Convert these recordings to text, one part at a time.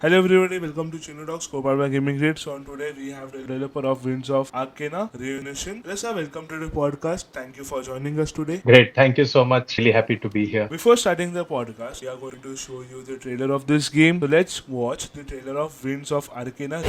Hello everybody, welcome to Chinu Talks, co-powered by Gaming Grade. So on today we have the developer of Winds of Arcana, Ruination. Lisa, welcome to the podcast. Thank you for joining us today. Great. Thank you so much. Really happy to be here. Before starting the podcast, we are going to show you the trailer of this game. So let's watch the trailer of Winds of Arcana.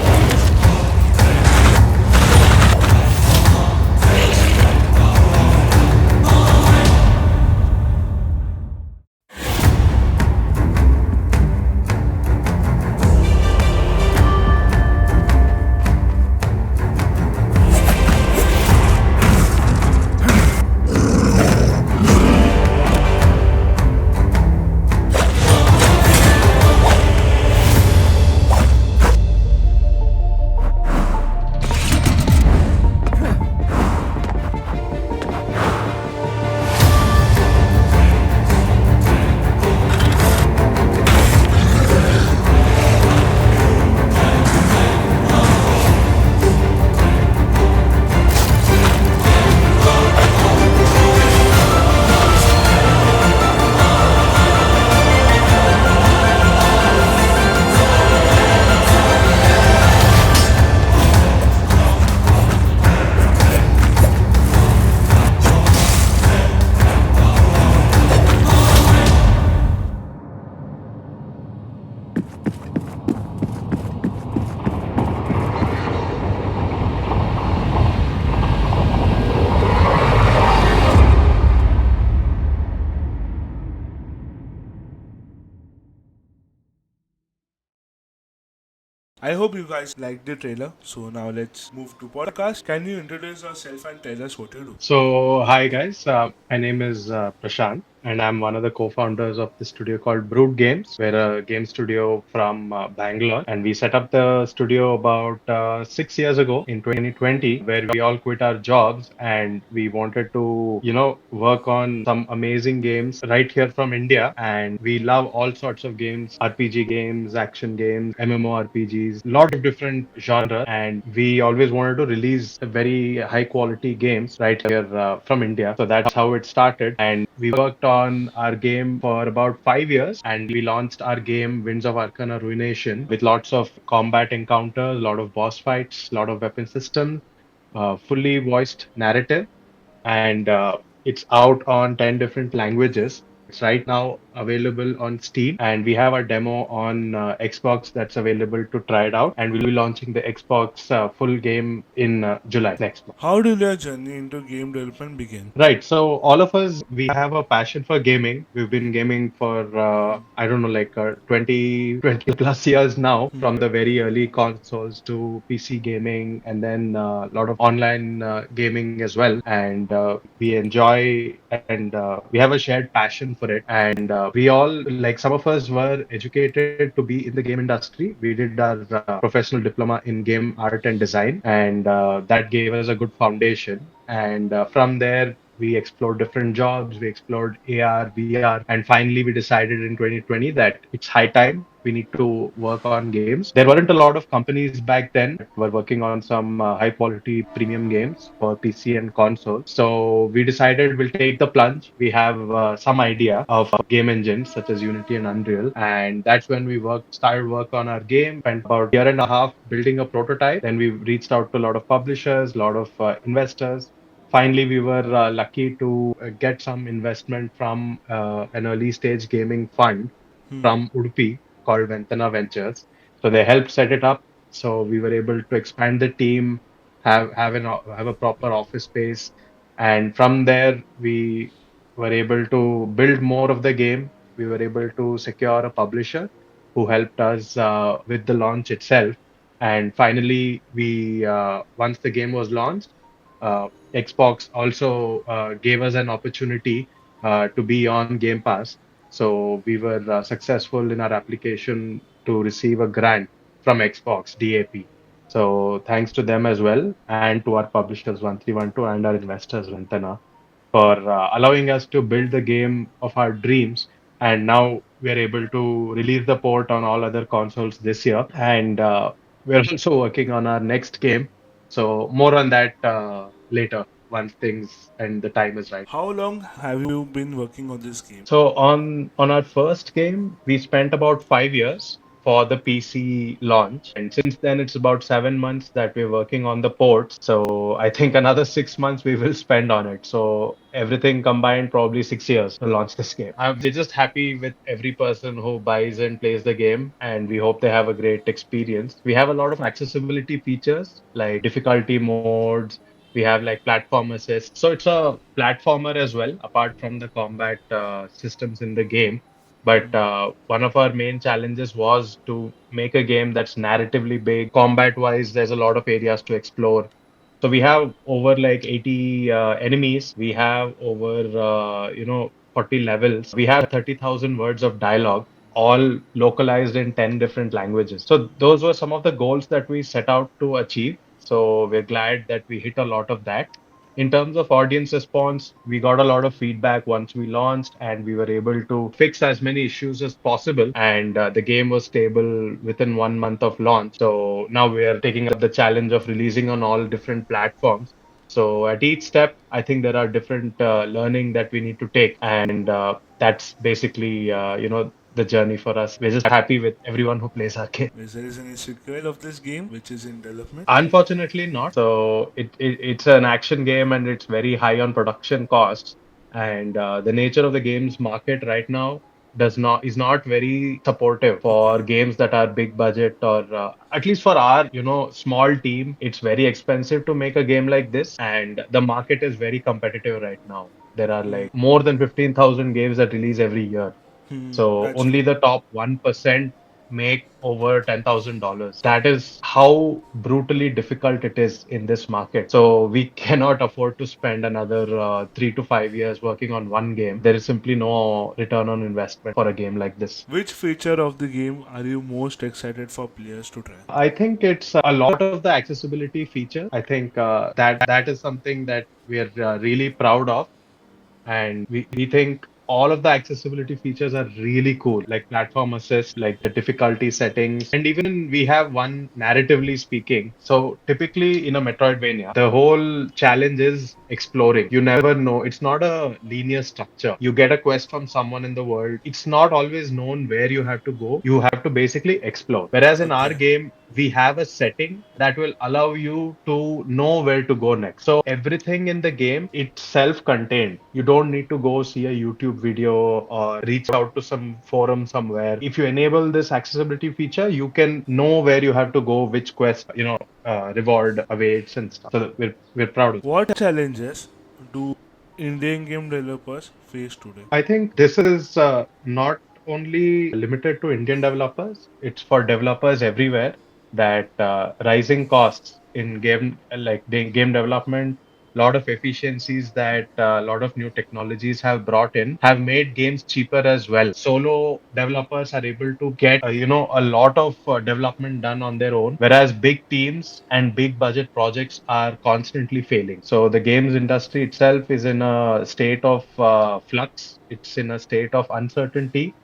I hope you guys liked the trailer. So now let's move to podcast. Can you introduce yourself and tell us what you do? Hi guys. My name is Prashant, and I'm one of the co-founders of the studio called Brood Games. We're a game studio from Bangalore, and we set up the studio about 6 years ago in 2020, where we all quit our jobs and we wanted to, work on some amazing games right here from India. And we love all sorts of games, RPG games, action games, MMORPGs, lot of different genres. And we always wanted to release very high quality games right here from India. So that's how it started. And we worked on our game for about 5 years, and we launched our game Winds of Arcana Ruination with lots of combat encounters, a lot of boss fights, a lot of weapon systems, fully voiced narrative, and it's out on 10 different languages. It's right now available on Steam, and we have our demo on Xbox that's available to try it out. And we'll be launching the Xbox full game in July next month. How did your journey into game development begin? Right. So all of us, we have a passion for gaming. We've been gaming for, I don't know, like 20 plus years now, from the very early consoles to PC gaming, and then a lot of online gaming as well. And we enjoy, and we have a shared passion for it. And we all, like some of us were educated to be in the game industry. We did our professional diploma in game art and design, and that gave us a good foundation. And from there, we explored different jobs, we explored AR, VR, and finally we decided in 2020 that it's high time we need to work on games. There weren't a lot of companies back then that were working on some high quality premium games for PC and console. So we decided we'll take the plunge. We have some idea of game engines such as Unity and Unreal, and that's when we started work on our game. Spent about a year and a half building a prototype. Then we reached out to a lot of publishers, a lot of investors. Finally, we were lucky to get some investment from an early stage gaming fund from Udupi called Ventana Ventures. So they helped set it up. So we were able to expand the team, have a proper office space, and from there we were able to build more of the game. We were able to secure a publisher who helped us with the launch itself. And finally, we once the game was launched, Xbox also gave us an opportunity to be on Game Pass. So we were successful in our application to receive a grant from Xbox DAP. So thanks to them as well, and to our publishers 1312 and our investors Ventana for allowing us to build the game of our dreams. And now we're able to release the port on all other consoles this year. And we're also working on our next game. So more on that later once things and the time is right. How long have you been working on this game? So on our first game, we spent about 5 years. for the PC launch. And since then, it's about 7 months that we're working on the ports. So I think another 6 months we will spend on it. So everything combined, probably 6 years to launch this game. We're just happy with every person who buys and plays the game, and we hope they have a great experience. We have a lot of accessibility features like difficulty modes. We have like platform assist. So it's a platformer as well, apart from the combat systems in the game. But one of our main challenges was to make a game that's narratively big. Combat-wise, there's a lot of areas to explore. So we have over like 80 enemies. We have over 40 levels. We have 30,000 words of dialogue, all localized in 10 different languages. So those were some of the goals that we set out to achieve. So we're glad that we hit a lot of that. In terms of audience response, we got a lot of feedback once we launched, and we were able to fix as many issues as possible. And the game was stable within 1 month of launch. So now we are taking up the challenge of releasing on all different platforms. So at each step, I think there are different learning that we need to take, and that's basically the journey for us. We're just happy with everyone who plays arcade. Is there is any sequel of this game which is in development? Unfortunately, not. So it's an action game and it's very high on production costs. And the nature of the games market right now does not is not very supportive Okay. for games that are big budget, or at least for our small team. It's very expensive to make a game like this, and the market is very competitive right now. There are like more than 15,000 games that release every year. So That's only true. the top 1% make over $10,000. That is how brutally difficult it is in this market. So we cannot afford to spend another 3 to 5 years working on one game. There is simply no return on investment for a game like this. Which feature of the game are you most excited for players to try? I think it's a lot of the accessibility feature. I think that is something that we are really proud of. And we think all of the accessibility features are really cool, like platform assist, like the difficulty settings, and even we have one narratively speaking. So typically in a Metroidvania, the whole challenge is exploring. You never know. It's not a linear structure. You get a quest from someone in the world. It's not always known where you have to go. You have to basically explore. Whereas in our Okay. game, we have a setting that will allow you to know where to go next. So everything in the game, it's self-contained. You don't need to go see a YouTube video or reach out to some forum somewhere. If you enable this accessibility feature, you can know where you have to go, which quest, reward awaits and stuff. So we're proud of. What challenges do Indian game developers face today? I think this is not only limited to Indian developers, it's for developers everywhere, that rising costs in game development, lot of efficiencies that a lot of new technologies have brought in have made games cheaper as well. Solo developers are able to get a lot of development done on their own, whereas big teams and big budget projects are constantly failing. So the games industry itself is in a state of flux. It's in a state of uncertainty.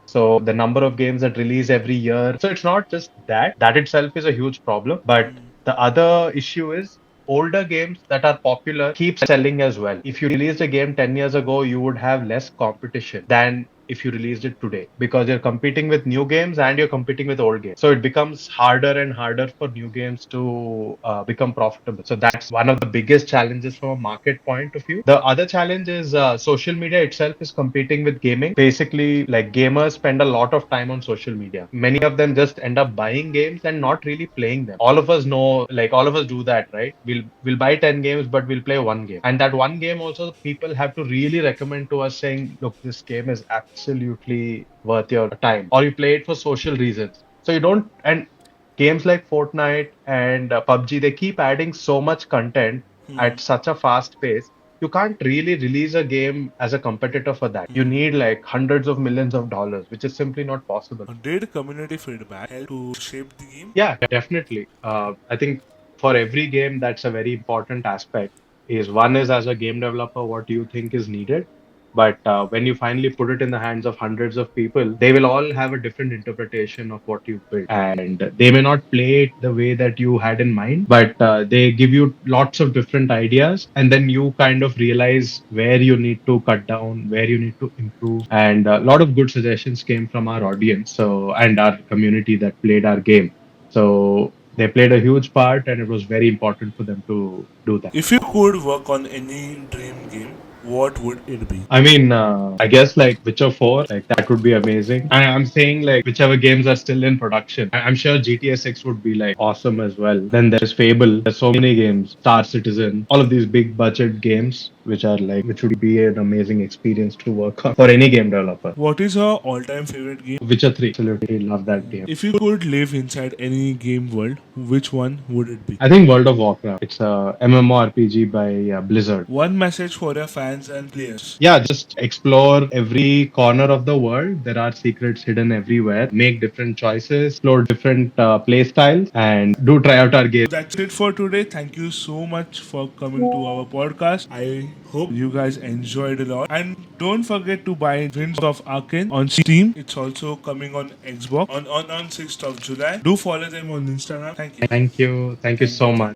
So the number of games that release every year. So it's not just that. That itself is a huge problem. But the other issue is older games that are popular keep selling as well. If you released a game 10 years ago, you would have less competition than if you released it today, because you're competing with new games and you're competing with old games. So it becomes harder and harder for new games to become profitable. So that's one of the biggest challenges from a market point of view. The other challenge is social media itself is competing with gaming. Basically, like gamers spend a lot of time on social media. Many of them just end up buying games and not really playing them. All of us know, like all of us do that, right? We'll buy 10 games, but we'll play one game. And that one game also people have to really recommend to us saying, look, this game is absolutely worth your time. Or you play it for social reasons. So you don't, and games like Fortnite and PUBG, they keep adding so much content at such a fast pace. You can't really release a game as a competitor for that. You need like hundreds of millions of dollars, which is simply not possible. Did community feedback help to shape the game? Yeah, definitely. I think for every game, that's a very important aspect. Is one is, as a game developer, what do you think is needed? But when you finally put it in the hands of hundreds of people, they will all have a different interpretation of what you built. And they may not play it the way that you had in mind, but they give you lots of different ideas. And then you kind of realize where you need to cut down, where you need to improve. And a lot of good suggestions came from our audience and our community that played our game. So they played a huge part, and it was very important for them to do that. If you could work on any dream game, what would it be? I mean, I guess like Witcher 4, like that would be amazing. And I'm saying like whichever games are still in production. I'm sure GTA 6 would be like awesome as well. Then there's Fable. There's so many games. Star Citizen. All of these big budget games, which would be an amazing experience to work on for any game developer. What is your all-time favorite game? Witcher 3. Absolutely love that game. If you could live inside any game world, which one would it be? I think World of Warcraft. It's a MMORPG by Blizzard. One message for your fans and players. Yeah, just explore every corner of the world. There are secrets hidden everywhere. Make different choices, explore different play styles, and do try out our game. That's it for today. Thank you so much for coming to our podcast. I hope you guys enjoyed a lot. And don't forget to buy Winds of Arcane on Steam. It's also coming on Xbox on 6th of July. Do follow them on Instagram. Thank you. Thank you. Thank you so much.